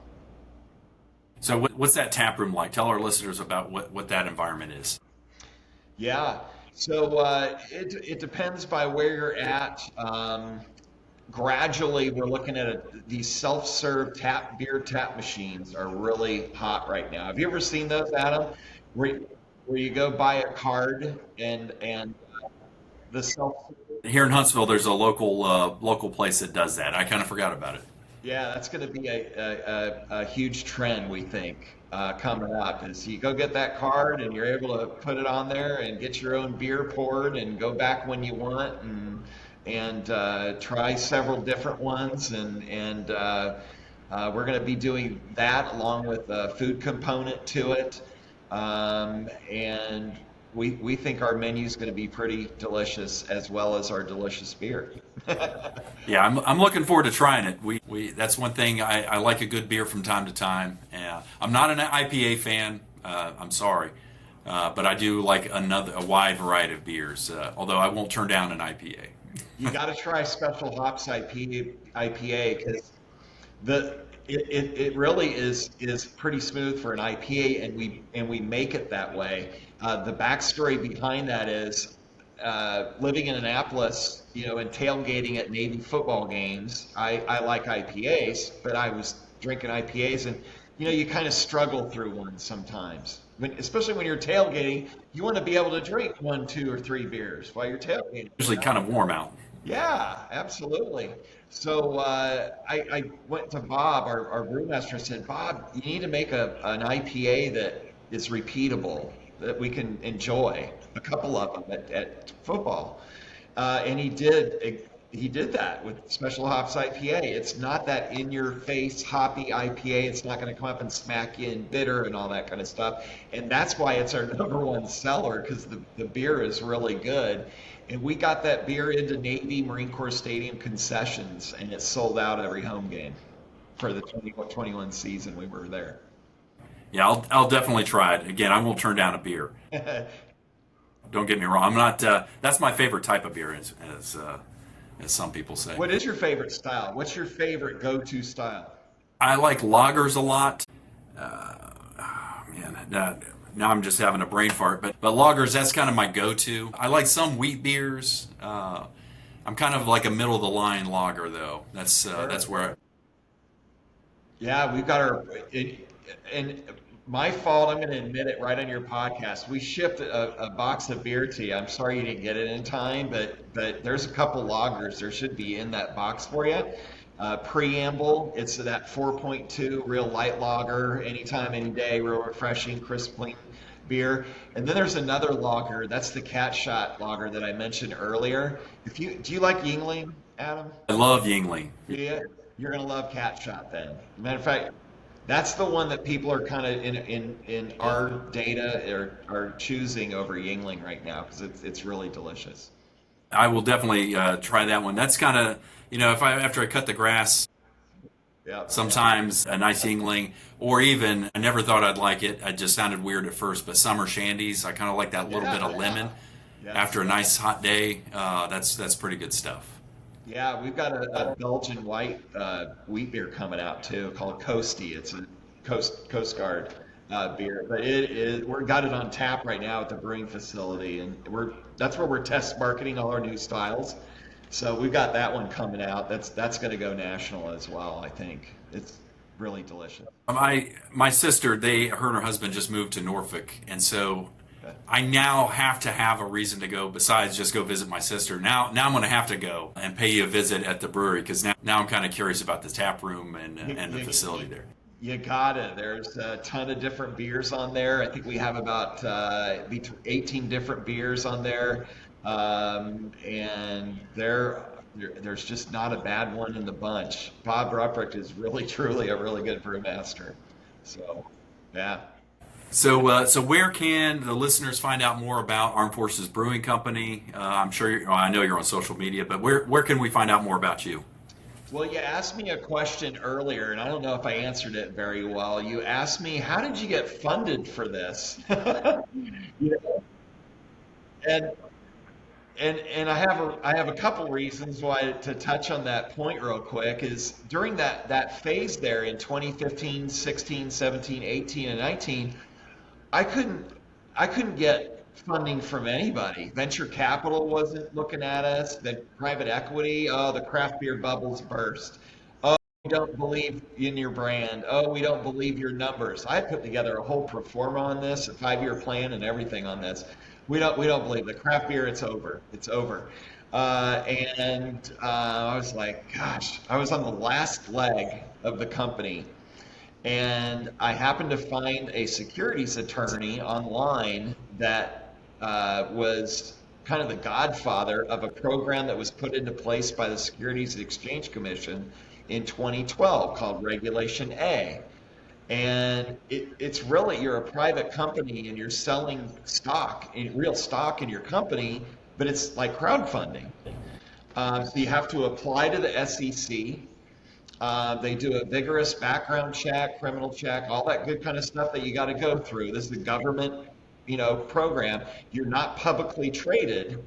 So what's that tap room like? Tell our listeners about what that environment is. Yeah, so it depends by where you're at. Gradually, we're looking at these self-serve beer tap machines are really hot right now. Have you ever seen those, Adam? Where you go buy a card and the self. Here in Huntsville, there's a local place that does that. I kind of forgot about it. Yeah, that's going to be a huge trend, we think, coming up. Is you go get that card and you're able to put it on there and get your own beer poured and go back when you want and try several different ones. And we're going to be doing that along with a food component to it. And we think our menu is going to be pretty delicious as well as our delicious beer. Yeah, I'm looking forward to trying it. We that's one thing I like a good beer from time to time. I'm not an IPA fan. I'm sorry, but I do like a wide variety of beers. Although I won't turn down an IPA. You got to try Special Hops IPA because it really is pretty smooth for an IPA, and we make it that way. The backstory behind that is living in Annapolis, and tailgating at Navy football games. I like IPAs, but I was drinking IPAs, and you kind of struggle through one sometimes. Especially when you're tailgating, you want to be able to drink 1, 2, or 3 beers while you're tailgating. Usually kind of warm out. Yeah, absolutely. So I went to Bob, our brewmaster, and said, Bob, you need to make an IPA that is repeatable, that we can enjoy, a couple of them at football. And he did he did that with Special Hops IPA. It's not that in your face hoppy IPA. It's not going to come up and smack you in bitter and all that kind of stuff. And that's why it's our number one seller, because the beer is really good. And we got that beer into Navy Marine Corps Stadium concessions, and it sold out every home game for the 2021 season we were there. Yeah, I'll definitely try it. Again, I won't turn down a beer. Don't get me wrong. I'm not. That's my favorite type of beer, as some people say. What is your favorite style? What's your favorite go-to style? I like lagers a lot. Man, now I'm just having a brain fart. But lagers, that's kind of my go-to. I like some wheat beers. I'm kind of like a middle of the line lager, though. That's where. Yeah, we've got and my fault, I'm going to admit it right on your podcast. We shipped a box of beer to you. I'm sorry you didn't get it in time, but there's a couple lagers there should be in that box for you. Preamble, it's that 4.2 real light lager, anytime, any day, real refreshing, crisp, clean beer. And then there's another lager, that's the Cat Shot lager that I mentioned earlier. Do you like Yingling, Adam? I love Yingling. Yeah, you're gonna love Cat Shot then. Matter of fact, that's the one that people are kind of in our data are choosing over Yingling right now because it's really delicious. I will definitely try that one. That's kind of, if after I cut the grass, Yeah. sometimes a nice Yingling, or even I never thought I'd like it. It just sounded weird at first, but summer shandies, I kind of like that little bit of lemon Yeah. after a nice hot day. That's pretty good stuff. Yeah, we've got a Belgian white wheat beer coming out too, called Coastie. It's a Coast Guard beer, but we got it on tap right now at the brewing facility, and that's where we're test marketing all our new styles. So we've got that one coming out. That's going to go national as well. I think it's really delicious. My sister, her and her husband just moved to Norfolk, and so I now have to have a reason to go besides just go visit my sister. Now I'm going to have to go and pay you a visit at the brewery because now I'm kind of curious about the tap room and the facility there. You got it. There's a ton of different beers on there. I think we have about 18 different beers on there, and there's just not a bad one in the bunch. Bob Ruprecht is really, truly a really good brewmaster. So, yeah. So where can the listeners find out more about Armed Forces Brewing Company? I'm sure I know you're on social media, but where can we find out more about you? Well, you asked me a question earlier, and I don't know if I answered it very well. You asked me, how did you get funded for this? You know, and and I have a couple reasons why to touch on that point real quick is during that phase there in 2015, 16, 17, 18, and 19, I couldn't get funding from anybody. Venture capital wasn't looking at us. The private equity, oh, the craft beer bubbles burst. Oh, we don't believe in your brand. Oh, we don't believe your numbers. I put together a whole pro forma on this, a 5-year plan, and everything on this. We don't believe the craft beer. It's over. It's over. I was like, gosh, I was on the last leg of the company. And I happened to find a securities attorney online that was kind of the godfather of a program that was put into place by the Securities and Exchange Commission in 2012 called Regulation A. And it's really, you're a private company and you're selling real stock in your company, but it's like crowdfunding. So you have to apply to the SEC. They do a vigorous background check, criminal check, all that good kind of stuff that you got to go through. This is a government, program. You're not publicly traded.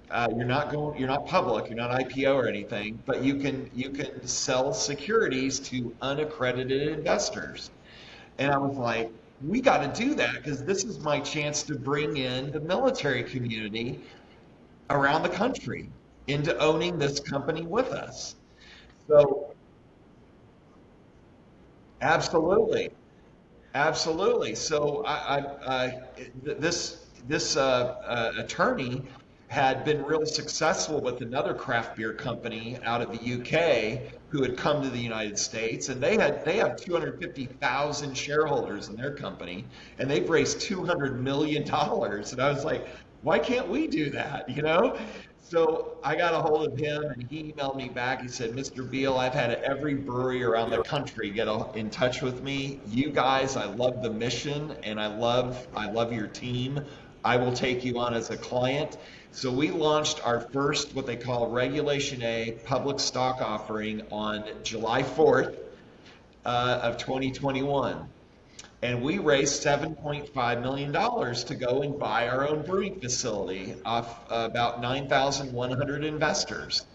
You're not public. You're not IPO or anything. But you can sell securities to unaccredited investors. And I was like, we got to do that because this is my chance to bring in the military community around the country into owning this company with us. So absolutely, absolutely. So this attorney had been real successful with another craft beer company out of the UK who had come to the United States, and they have 250,000 shareholders in their company, and they've raised $200 million. And I was like, why can't we do that? So I got a hold of him and he emailed me back. He said, Mr. Beal, I've had every brewery around the country get in touch with me. You guys, I love the mission and I love your team. I will take you on as a client. So we launched our first, what they call Regulation A public stock offering on July 4th of 2021. And we raised $7.5 million to go and buy our own brewing facility off about 9,100 investors.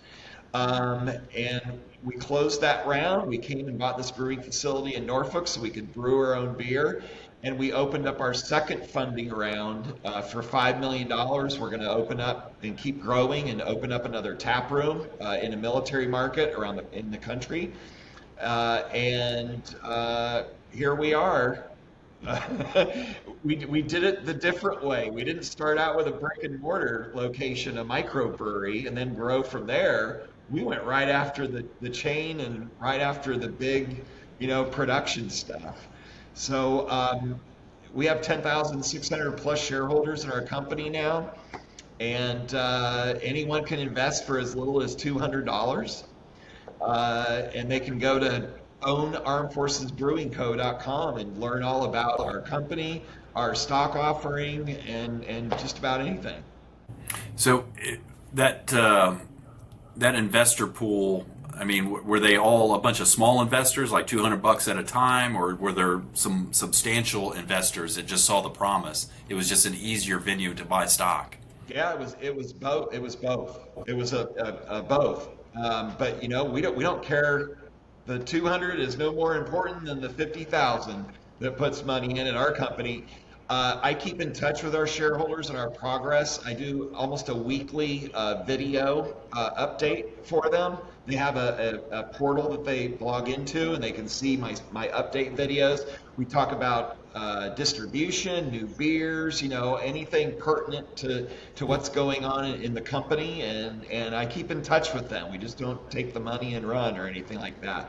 And we closed that round. We came and bought this brewing facility in Norfolk so we could brew our own beer. And we opened up our second funding round for $5 million. We're going to open up and keep growing and open up another tap room in a military market in the country. And here we are. We did it the different way. We didn't start out with a brick and mortar location, a microbrewery, and then grow from there. We went right after the chain and right after the big, production stuff. So we have 10,600 plus shareholders in our company now, and anyone can invest for as little as $200. And they can go to ownarmedforcesbrewingco.com and learn all about our company, our stock offering, and just about anything. So that investor pool, I mean, were they all a bunch of small investors, like $200 at a time, or were there some substantial investors that just saw the promise? It was just an easier venue to buy stock. Yeah, it was both. It was both. It was a both. But we don't care. The 200 is no more important than the 50,000 that puts money in at our company. I keep in touch with our shareholders and our progress. I do almost a weekly video update for them. They have a portal that they log into and they can see my update videos. We talk about distribution, new beers, anything pertinent to what's going on in the company, and I keep in touch with them. We just don't take the money and run or anything like that.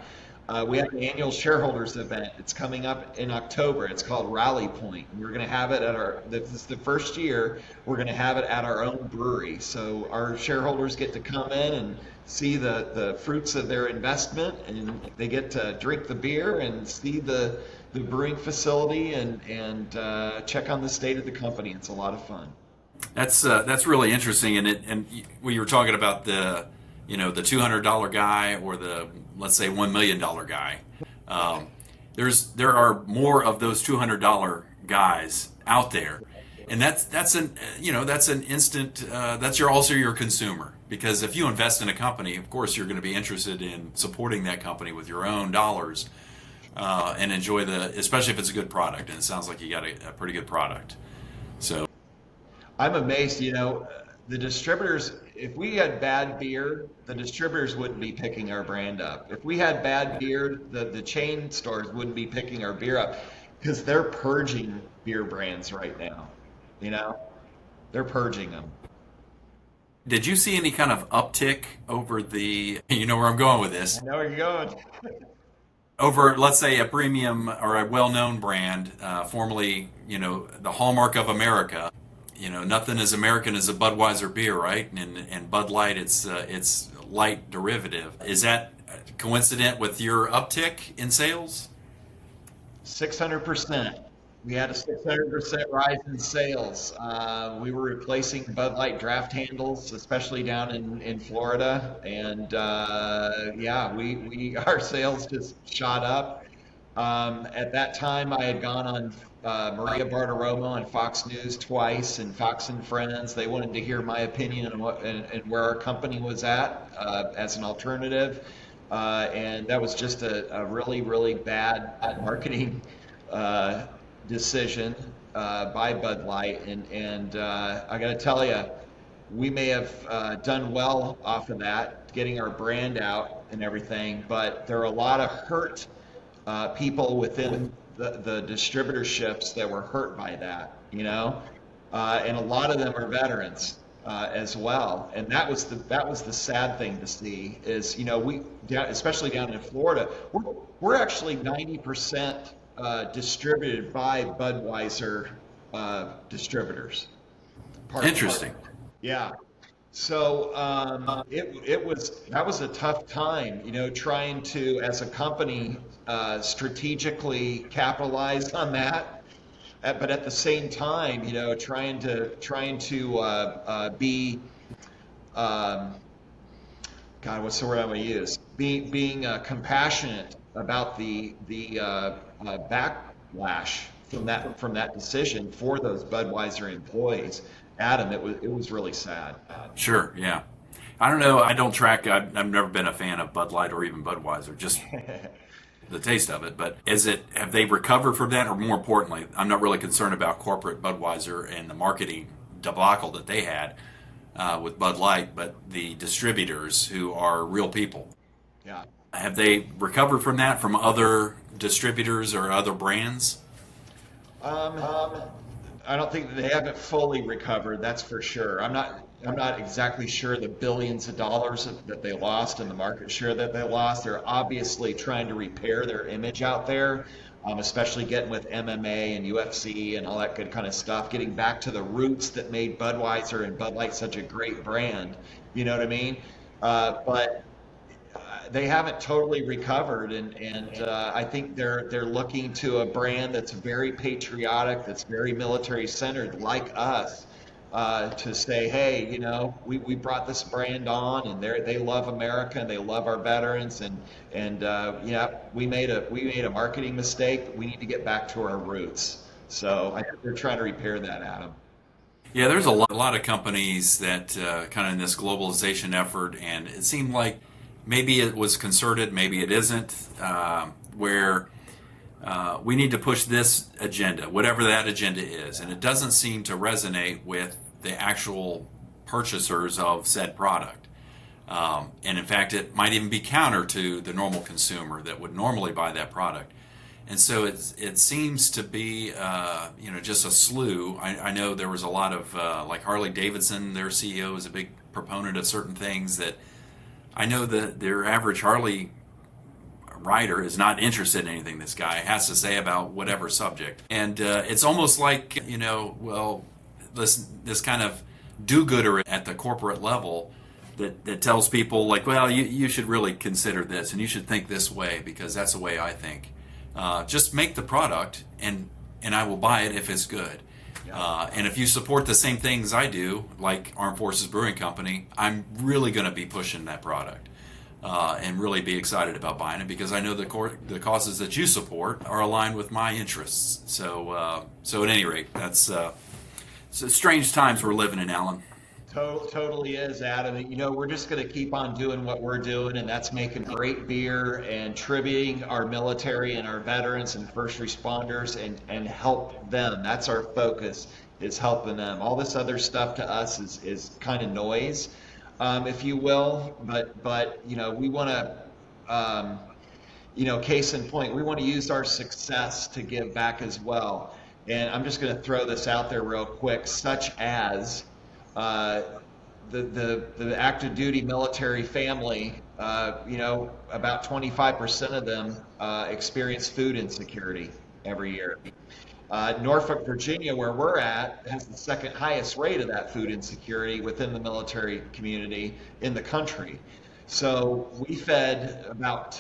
We have an annual shareholders event. It's coming up in October. It's called Rally Point. We're going to have it this is the first year, we're going to have it at our own brewery. So our shareholders get to come in and see the fruits of their investment, and they get to drink the beer and see the brewing facility and check on the state of the company. It's a lot of fun. That's really interesting, and when you were talking about the $200 guy or the, let's say, $1 million guy, there are more of those $200 guys out there, and that's an instant that's also your consumer, because if you invest in a company, of course you're going to be interested in supporting that company with your own dollars, and enjoy especially if it's a good product, and it sounds like you got a pretty good product. So I'm amazed, the distributors, if we had bad beer, the distributors wouldn't be picking our brand up. If we had bad beer, the chain stores wouldn't be picking our beer up because they're purging beer brands right now. They're purging them. did you see any kind of uptick over you know where I'm going with this, I know where you're going. over, let's say, a premium or a well-known brand, formerly, the hallmark of America. Nothing as American as a Budweiser beer, right? And Bud Light, it's light derivative. Is that coincident with your uptick in sales? 600%. We had a 600% rise in sales. We were replacing Bud Light draft handles, especially down in Florida, and yeah, our sales just shot up. At that time, I had gone on Maria Bartiromo on Fox News twice, and Fox and Friends. They wanted to hear my opinion on and where our company was at as an alternative, and that was just a really, really bad marketing decision by Bud Light. And I got to tell you, we may have done well off of that, getting our brand out and everything, but there are a lot of hurt people within the distributorships that were hurt by that, and a lot of them are veterans as well. And that was the sad thing to see is, especially down in Florida, we're actually 90% distributed by Budweiser distributors. Interesting. Yeah. So it was that was a tough time, trying to, as a company, strategically capitalize on that, but at the same time, trying to be um, God, what's the word I'm going to use? Being compassionate about the backlash from that decision for those Budweiser employees. Adam, it was really sad. Sure, yeah. I don't know. I don't track. I've never been a fan of Bud Light or even Budweiser, just the taste of it. But have they recovered from that? Or more importantly, I'm not really concerned about corporate Budweiser and the marketing debacle that they had with Bud Light, but the distributors who are real people. Yeah. Have they recovered from that from other distributors or other brands? Um, I don't think they haven't fully recovered. That's for sure. I'm not exactly sure the billions of dollars that they lost and the market share that they lost. They're obviously trying to repair their image out there, especially getting with MMA and UFC and all that good kind of stuff, getting back to the roots that made Budweiser and Bud Light such a great brand. You know what I mean? But they haven't totally recovered, and I think they're looking to a brand that's very patriotic, that's very military centered, like us, to say, hey, we brought this brand on, and they love America and they love our veterans, and yeah, we made a marketing mistake, but we need to get back to our roots. So I think they're trying to repair that, Adam. Yeah, there's a lot of companies that kind of in this globalization effort, and it seemed like maybe it was concerted, maybe it isn't, where we need to push this agenda, whatever that agenda is, and it doesn't seem to resonate with the actual purchasers of said product. And in fact, it might even be counter to the normal consumer that would normally buy that product. And so it seems to be, just a slew. I know there was a lot of, like Harley Davidson, their CEO is a big proponent of certain things that I know that their average Harley rider is not interested in anything this guy has to say about whatever subject. And it's almost like, well, this kind of do-gooder at the corporate level that tells people like, well, you should really consider this and you should think this way because that's the way I think. Just make the product and I will buy it if it's good. And if you support the same things I do, like Armed Forces Brewing Company, I'm really going to be pushing that product and really be excited about buying it because I know the causes that you support are aligned with my interests. So at any rate, that's strange times we're living in, Alan. Totally is, Adam. We're just going to keep on doing what we're doing, and that's making great beer and tributing our military and our veterans and first responders and help them. That's our focus, is helping them. All this other stuff to us is kind of noise, if you will. But we want to, case in point, we want to use our success to give back as well. And I'm just going to throw this out there real quick, such as the active duty military family, about 25% of them experience food insecurity every year. Norfolk, Virginia, where we're at, has the second highest rate of that food insecurity within the military community in the country. So we fed about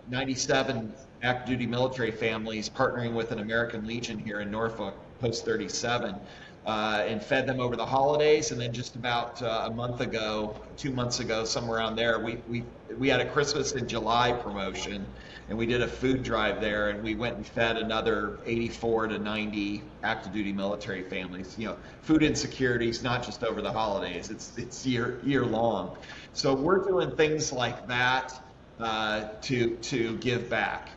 97 active duty military families partnering with an American Legion here in Norfolk, Post 37. And fed them over the holidays, and then just about a month ago, 2 months ago, somewhere around there, we had a Christmas in July promotion, and we did a food drive there, and we went and fed another 84 to 90 active duty military families. Food insecurity is not just over the holidays; it's year long. So we're doing things like that to give back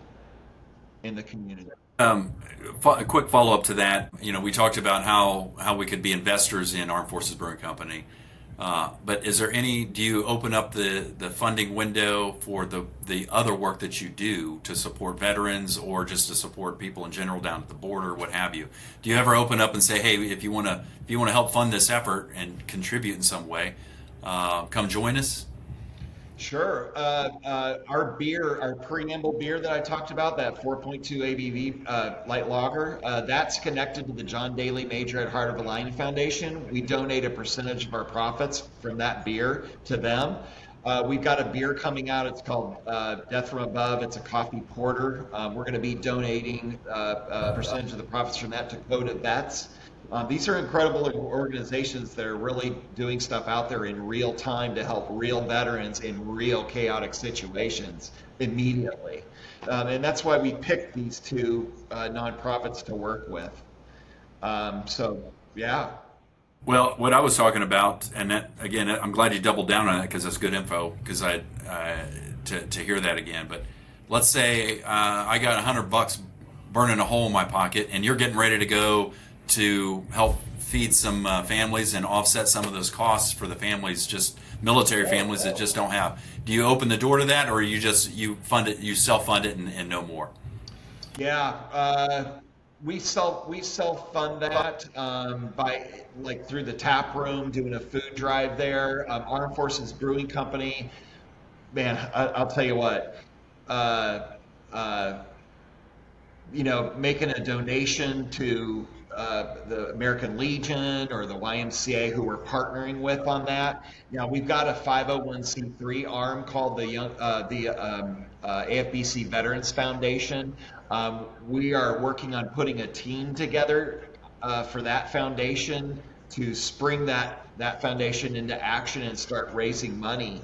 in the community. A quick follow up to that. We talked about how we could be investors in Armed Forces Brewing Company. But do you open up the funding window for the other work that you do to support veterans or just to support people in general down at the border, what have you? Do you ever open up and say, hey, if you want to help fund this effort and contribute in some way, come join us? Sure. Our beer, our preamble beer that I talked about, that 4.2 ABV light lager, that's connected to the John Daly Major at Heart of the Lion Foundation. We donate a percentage of our profits from that beer to them. We've got a beer coming out. It's called Death from Above. It's a coffee porter. We're going to be donating a percentage of the profits from that to Coda Vets. These are incredible organizations that are really doing stuff out there in real time to help real veterans in real chaotic situations immediately. And that's why we picked these two nonprofits to work with. Yeah. Well, what I was talking about, and that again, I'm glad you doubled down on that because that's good info. Because to hear that again. But let's say I got $100 burning a hole in my pocket, and you're getting ready to go to help feed some families and offset some of those costs for the families, just military families that just don't have. Do you open the door to that, or you fund it, you self fund it, and no more? Yeah, we self fund that by like through the tap room, doing a food drive there. Armed Forces Brewing Company, man, I'll tell you what. Uh, uh, Making a donation to the American Legion or the YMCA who we're partnering with on that. We've got a 501c3 arm called the AFBC Veterans Foundation. We are working on putting a team together for that foundation to spring that foundation into action and start raising money.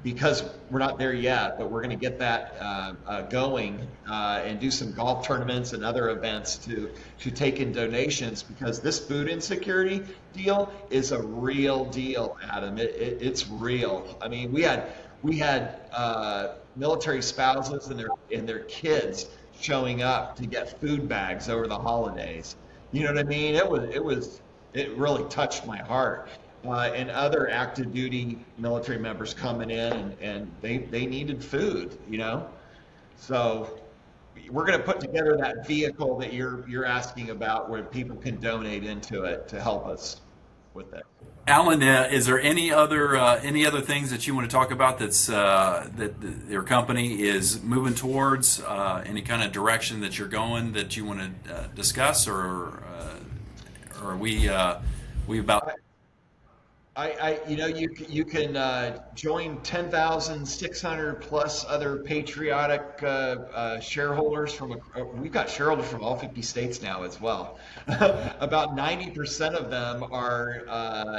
Because we're not there yet, but we're going to get that going and do some golf tournaments and other events to take in donations because this food insecurity deal is a real deal, Adam. It's real. I mean, we had military spouses and their kids showing up to get food bags over the holidays. You know what I mean? It really touched my heart. And other active duty military members coming in and they needed food. So we're going to put together that vehicle that you're asking about where people can donate into it to help us with that. Alan, is there any other things that you want to talk about that your company is moving towards? Any kind of direction that you're going that you want to discuss, or are we about? You can join 10,600 plus other patriotic shareholders we've got shareholders from all 50 states now as well. About 90% of them are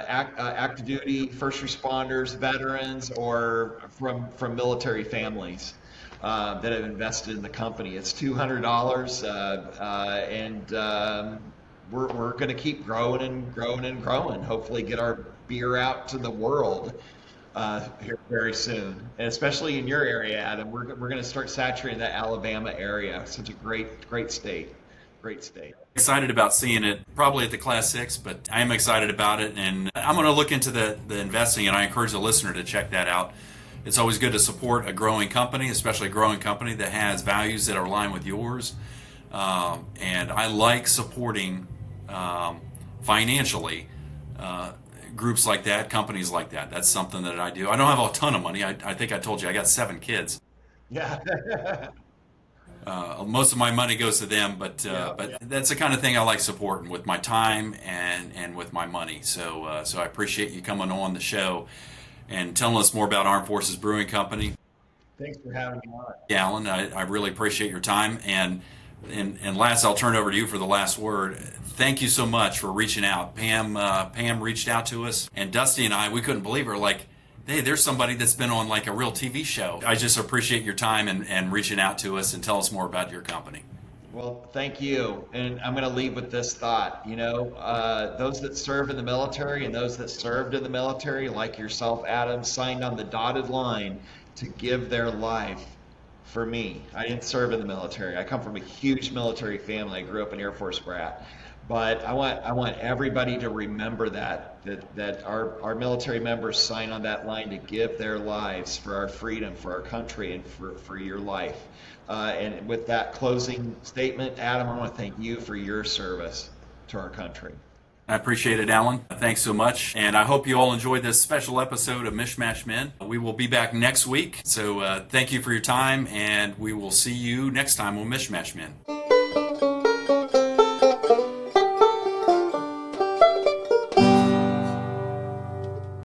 active duty, first responders, veterans, or from military families that have invested in the company. It's $200, and we're going to keep growing and growing and growing. Hopefully, get our beer out to the world here very soon, and especially in your area, Adam. We're going to start saturating that Alabama area. Such a great state, great state. Excited about seeing it probably at the Class 6, but I am excited about it, and I'm going to look into the investing, and I encourage the listener to check that out. It's always good to support a growing company, especially a growing company that has values that are aligned with yours, and I like supporting financially groups like that, companies like that. That's something that I do. I don't have a ton of money. I think I told you I got 7 kids. Yeah. Most of my money goes to them, but Yeah, but yeah. that's the kind of thing I like supporting with my time and with my money. So I appreciate you coming on the show and telling us more about Armed Forces Brewing Company. Thanks for having me on. Alan, I really appreciate your time. And last, I'll turn over to you for the last word. Thank you so much for reaching out. Pam reached out to us, and Dusty and I, we couldn't believe her. Like, hey, there's somebody that's been on like a real TV show. I just appreciate your time and reaching out to us and tell us more about your company. Well, thank you. And I'm going to leave with this thought. Those that serve in the military and those that served in the military, like yourself, Adam, signed on the dotted line to give their life for me. I didn't serve in the military. I come from a huge military family. I grew up an Air Force brat. But I want everybody to remember that our military members sign on that line to give their lives for our freedom, for our country, and for your life. And with that closing statement, Adam, I want to thank you for your service to our country. I appreciate it, Alan. Thanks so much. And I hope you all enjoyed this special episode of Mishmash Men. We will be back next week. So thank you for your time, and we will see you next time on Mishmash Men.